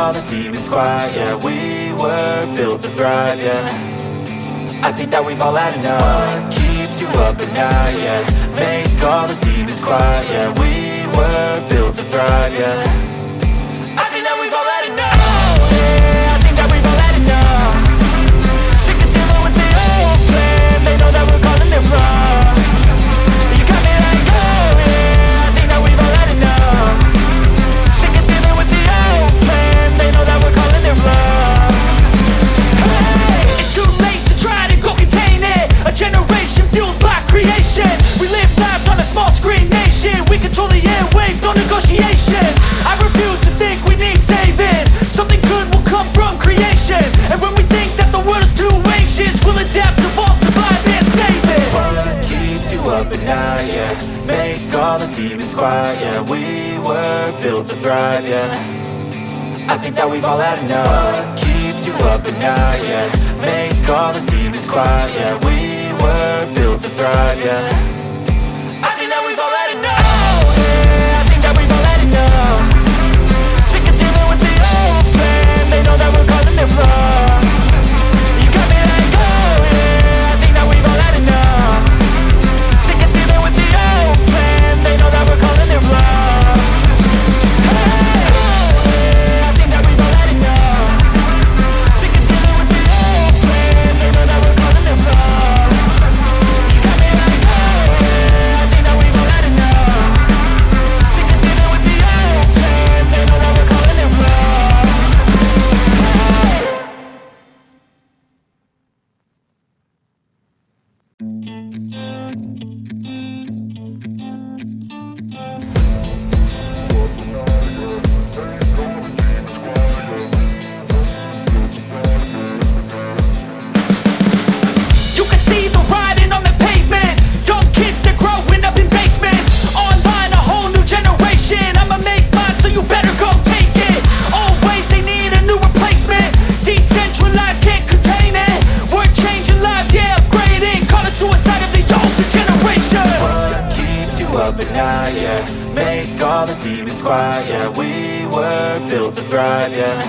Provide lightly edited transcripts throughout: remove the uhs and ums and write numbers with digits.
all the demons quiet. Yeah, we were built to thrive, yeah. I think that we've all had enough. What keeps you up at night, yeah. Make all the demons quiet, yeah. We were built to thrive, yeah. I think that we've all had enough. Yeah, I think that we've all had enough. Sick of dealing with the old plan. They know that we're calling it wrong. You got me like, oh yeah, I think that we've all had enough. Sick of dealing with the old plan. They know that we're calling it wrong. Hey, it's too late to try to go contain it. A generation fueled by creation. We live lives on a small screen nation. We control the airwaves, no negotiation. I refuse to think we need saving. Something good will come from creation. And when we think that the world is too anxious, we'll adapt, evolve, survive and save it. What keeps you up at night, yeah. Make all the demons quiet, yeah. We were built to thrive, yeah. I think that we've all had enough. What keeps you up at night, yeah. Make all the demons quiet, yeah. We were built to thrive, yeah. I think that we've all had enough. Yeah, I think that we've all had enough. Sick of dealing with the old plan. They know that we're calling it wrong. You got me like, oh yeah, I think that we've all had enough. Sick of dealing with the old plan. They know that we're calling it wrong. Hey, oh yeah, I think that we've all had enough. Sick of dealing with the old plan. They know that we're calling it wrong. You got me like, oh yeah, I think that we've all had enough. Sick of dealing with the old plan. They know that we're calling it wrong. You can see the writing on the pavement. Young kids, they're growing up in basements. Online, a whole new generation. I'ma make mine, so you better go take it. Always, they need a new replacement. Decentralized, can't contain it. We're changing lives, yeah, upgrading. Call it suicide of the older generation. What keeps you up at night, yeah. Make all the demons quiet, yeah. We were built to thrive, yeah.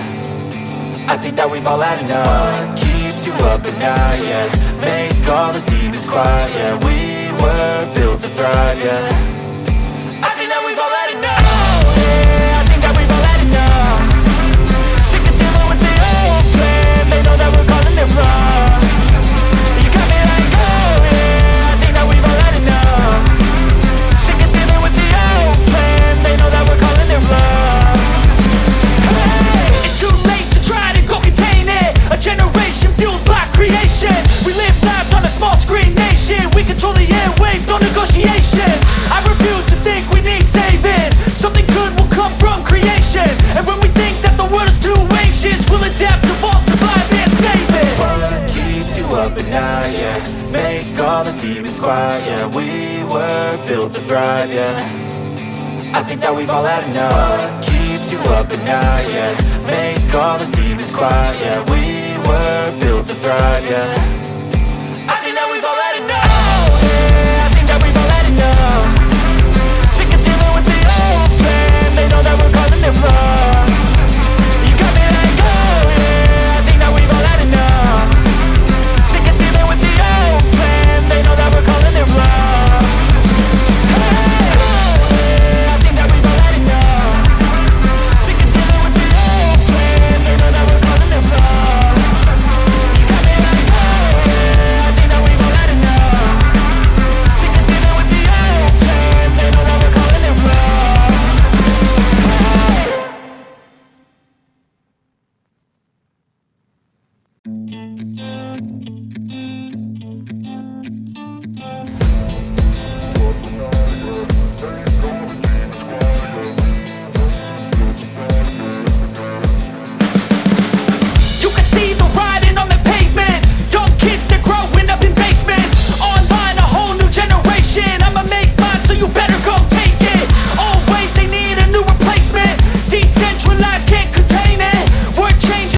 I think that we've all had enough. What keeps you up at night, yeah. Make all the demons quiet, yeah. We were built to thrive, yeah. I think that we've all had enough. Yeah, I think that we've all had enough. Sick of dealing with the old plan. They know that we're calling it wrong. You got me like, oh yeah, I think that we've all had enough. Sick of dealing with the old plan. They know that we're calling it wrong. Hey, it's too late to try to go contain it. A generation fueled by creation. We live lives on a small screen nation. We control the airwaves, no negotiation. I refuse to think we need saving. Something good will come from creation. And when we think that the world is too anxious, we'll adapt, evolve, survive and save it. What keeps you up at night, yeah. Make all the demons quiet, yeah. We were built to thrive, yeah. I think that we've all had enough. What keeps you up at night, yeah. Make all the demons quiet, yeah. We were built to thrive, yeah.